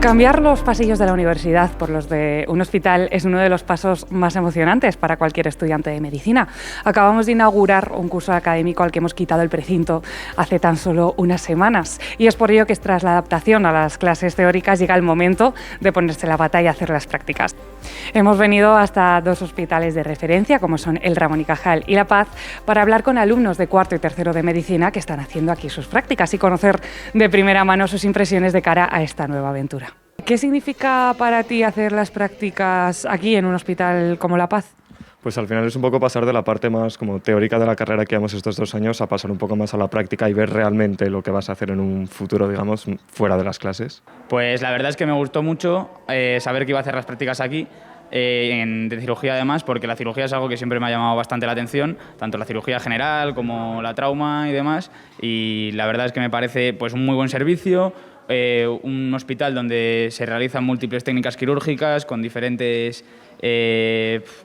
Cambiar los pasillos de la universidad por los de un hospital es uno de los pasos más emocionantes para cualquier estudiante de medicina. Acabamos de inaugurar un curso académico al que hemos quitado el precinto hace tan solo unas semanas y es por ello que tras la adaptación a las clases teóricas llega el momento de ponerse la bata y hacer las prácticas. Hemos venido hasta dos hospitales de referencia como son el Ramón y Cajal y La Paz para hablar con alumnos de cuarto y tercero de medicina que están haciendo aquí sus prácticas y conocer de primera mano sus impresiones de cara a esta nueva aventura. ¿Qué significa para ti hacer las prácticas aquí en un hospital como La Paz? Pues al final es un poco pasar de la parte más como teórica de la carrera que llevamos estos 2 años a pasar un poco más a la práctica y ver realmente lo que vas a hacer en un futuro, digamos, fuera de las clases. Pues la verdad es que me gustó mucho saber que iba a hacer las prácticas aquí, de cirugía además, porque la cirugía es algo que siempre me ha llamado bastante la atención, tanto la cirugía general como la trauma y demás, y la verdad es que me parece pues un muy buen servicio, un hospital donde se realizan múltiples técnicas quirúrgicas con diferentes,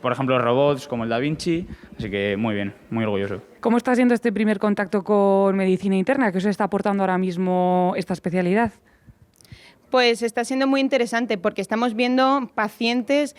por ejemplo, robots como el Da Vinci, así que muy bien, muy orgulloso. ¿Cómo está siendo este primer contacto con medicina interna? ¿Qué os está aportando ahora mismo esta especialidad? Pues está siendo muy interesante porque estamos viendo pacientes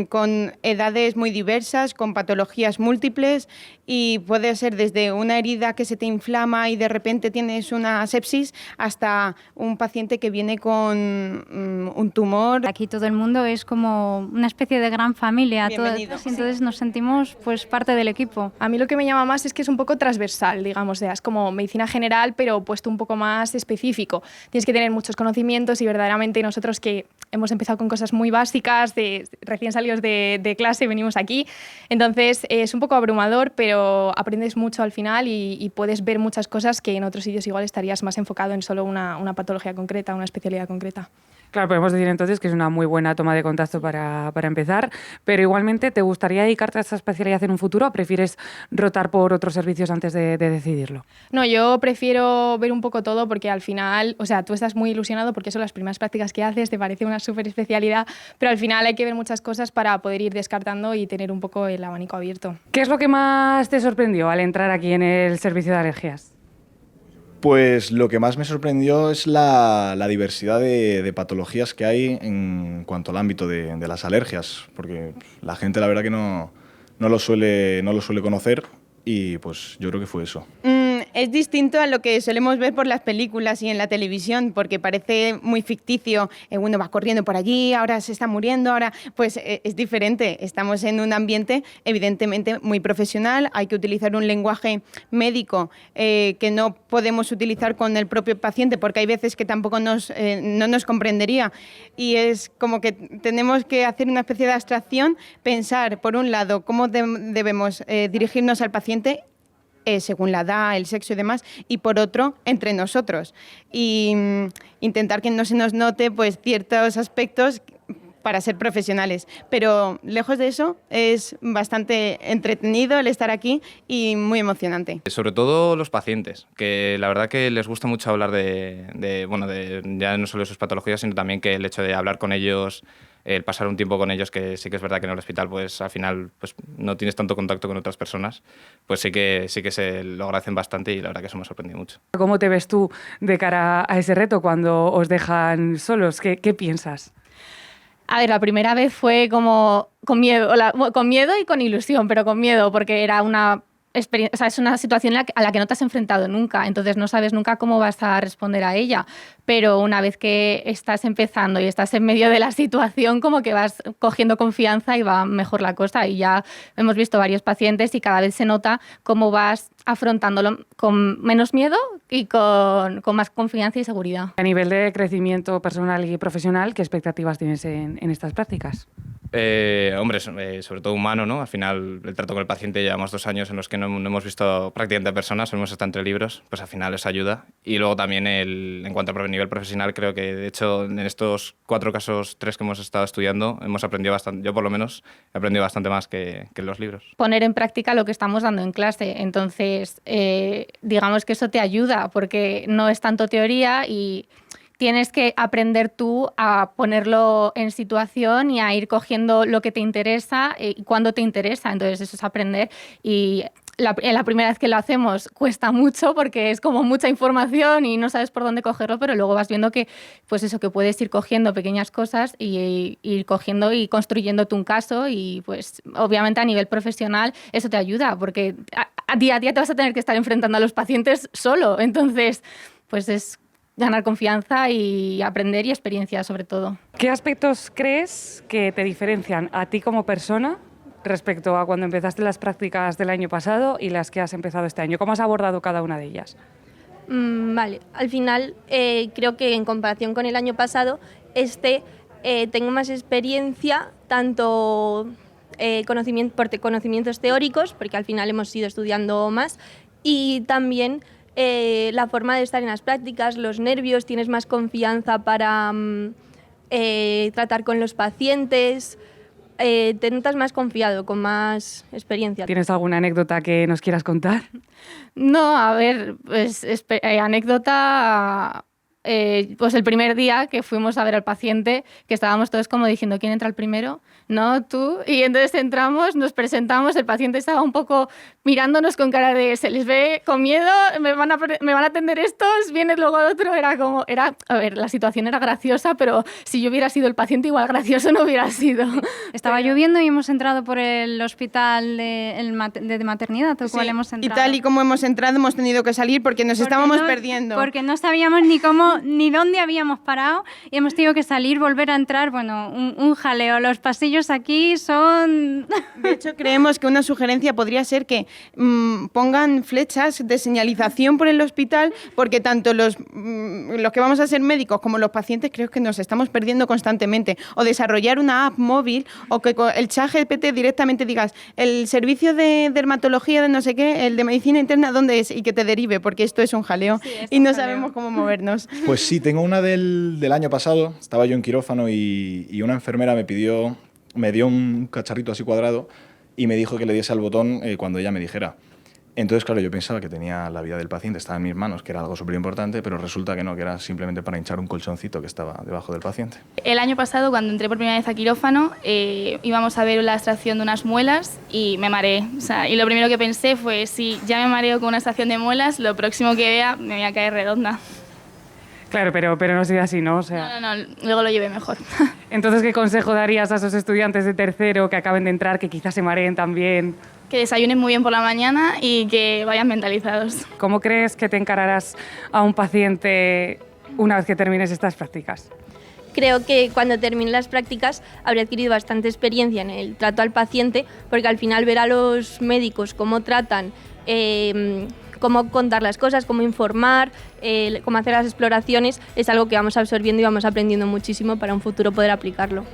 con edades muy diversas, con patologías múltiples y puede ser desde una herida que se te inflama y de repente tienes una sepsis hasta un paciente que viene con un tumor. Aquí todo el mundo es como una especie de gran familia, todos, entonces nos sentimos pues parte del equipo. A mí lo que me llama más es que es un poco transversal, digamos, es como medicina general pero puesto un poco más específico. Tienes que tener muchos conocimientos y verdaderamente nosotros que hemos empezado con cosas muy básicas, recién salidos de clase venimos aquí, entonces es un poco abrumador, pero aprendes mucho al final y puedes ver muchas cosas que en otros sitios igual estarías más enfocado en solo una patología concreta, una especialidad concreta. Claro, podemos decir entonces que es una muy buena toma de contacto para empezar, pero igualmente, ¿te gustaría dedicarte a esta especialidad en un futuro o prefieres rotar por otros servicios antes de decidirlo? No, yo prefiero ver un poco todo porque al final, o sea, tú estás muy ilusionado porque son las primeras prácticas que haces, te parece una súper especialidad, pero al final hay que ver muchas cosas para poder ir descartando y tener un poco el abanico abierto. ¿Qué es lo que más te sorprendió al entrar aquí en el servicio de alergias? Pues lo que más me sorprendió es la diversidad de patologías que hay en cuanto al ámbito de las alergias, porque la gente la verdad que no lo suele conocer y pues yo creo que fue eso. Es distinto a lo que solemos ver por las películas y en la televisión, porque parece muy ficticio. Uno va corriendo por allí, ahora se está muriendo, ahora pues es diferente. Estamos en un ambiente evidentemente muy profesional, hay que utilizar un lenguaje médico que no podemos utilizar con el propio paciente, porque hay veces que tampoco no nos comprendería. Y es como que tenemos que hacer una especie de abstracción, pensar, por un lado, cómo debemos dirigirnos al paciente según la edad, el sexo y demás, y por otro, entre nosotros. Y intentar que no se nos note pues, ciertos aspectos para ser profesionales. Pero lejos de eso, es bastante entretenido el estar aquí y muy emocionante. Sobre todo los pacientes, que la verdad que les gusta mucho hablar de ya no solo de sus patologías, sino también que el hecho de hablar con ellos, el pasar un tiempo con ellos, que sí que es verdad que en el hospital pues al final pues no tienes tanto contacto con otras personas, pues sí que se lo agradecen bastante y la verdad que eso me ha sorprendido mucho. ¿Cómo te ves tú de cara a ese reto cuando os dejan solos? ¿Qué piensas? A ver, la primera vez fue como con miedo y con ilusión, pero con miedo porque era una experiencia, o sea, es una situación a la que no te has enfrentado nunca, entonces no sabes nunca cómo vas a responder a ella, pero una vez que estás empezando y estás en medio de la situación, como que vas cogiendo confianza y va mejor la cosa, y ya hemos visto varios pacientes y cada vez se nota cómo vas afrontándolo con menos miedo y con más confianza y seguridad. A nivel de crecimiento personal y profesional, ¿qué expectativas tienes en estas prácticas? Hombre, sobre todo humano, ¿no? Al final, el trato con el paciente, llevamos 2 años en los que no hemos visto prácticamente a personas, hemos estado entre libros, pues al final eso ayuda. Y luego también, en cuanto a nivel profesional, creo que de hecho en estos 4 casos, 3 que hemos estado estudiando, hemos aprendido bastante, yo por lo menos he aprendido bastante más que en los libros. Poner en práctica lo que estamos dando en clase, entonces digamos que eso te ayuda porque no es tanto teoría y tienes que aprender tú a ponerlo en situación y a ir cogiendo lo que te interesa y cuándo te interesa. Entonces eso es aprender y la primera vez que lo hacemos cuesta mucho porque es como mucha información y no sabes por dónde cogerlo, pero luego vas viendo que, pues eso, que puedes ir cogiendo pequeñas cosas y ir cogiendo y construyéndote un caso y pues obviamente a nivel profesional eso te ayuda porque a día te vas a tener que estar enfrentando a los pacientes solo. Entonces, pues es ganar confianza y aprender y experiencia sobre todo. ¿Qué aspectos crees que te diferencian a ti como persona respecto a cuando empezaste las prácticas del año pasado y las que has empezado este año? ¿Cómo has abordado cada una de ellas? Vale, al final creo que en comparación con el año pasado, tengo más experiencia, tanto conocimientos teóricos, porque al final hemos ido estudiando más, y también la forma de estar en las prácticas, los nervios, tienes más confianza para tratar con los pacientes. Te notas más confiado, con más experiencia. ¿Tienes alguna anécdota que nos quieras contar? No, a ver, pues anécdota, pues el primer día que fuimos a ver al paciente, que estábamos todos como diciendo, ¿quién entra el primero? No, tú. Y entonces entramos, nos presentamos, el paciente estaba un poco mirándonos con cara de, se les ve con miedo, me van a atender estos, viene luego otro, a ver, la situación era graciosa, pero si yo hubiera sido el paciente igual gracioso no hubiera sido. Estaba lloviendo y hemos entrado por el hospital de maternidad, Sí, y tal y como hemos entrado hemos tenido que salir porque estábamos perdiendo. Porque no sabíamos ni dónde habíamos parado y hemos tenido que salir, volver a entrar, bueno, un jaleo. Los pasillos aquí son... De hecho, creemos que una sugerencia podría ser que pongan flechas de señalización por el hospital, porque tanto los que vamos a ser médicos como los pacientes creo que nos estamos perdiendo constantemente. O desarrollar una app móvil o que con el ChatGPT directamente digas el servicio de dermatología de no sé qué, el de medicina interna, ¿dónde es? Y que te derive, porque esto es un jaleo y no sabemos cómo movernos. Pues sí, tengo una del año pasado. Estaba yo en quirófano y una enfermera me dio un cacharrito así cuadrado y me dijo que le diese al botón cuando ella me dijera. Entonces, claro, yo pensaba que tenía la vida del paciente, estaba en mis manos, que era algo súper importante, pero resulta que no, que era simplemente para hinchar un colchoncito que estaba debajo del paciente. El año pasado, cuando entré por primera vez a quirófano, íbamos a ver la extracción de unas muelas y me mareé. O sea, y lo primero que pensé fue, si ya me mareo con una extracción de muelas, lo próximo que vea me voy a caer redonda. Claro, pero no ha sido así, ¿no? O sea... No, luego lo llevé mejor. Entonces, ¿qué consejo darías a esos estudiantes de tercero que acaben de entrar, que quizás se mareen también? Que desayunen muy bien por la mañana y que vayan mentalizados. ¿Cómo crees que te encararás a un paciente una vez que termines estas prácticas? Creo que cuando termine las prácticas habré adquirido bastante experiencia en el trato al paciente, porque al final ver a los médicos cómo tratan, cómo contar las cosas, cómo informar, cómo hacer las exploraciones, es algo que vamos absorbiendo y vamos aprendiendo muchísimo para un futuro poder aplicarlo.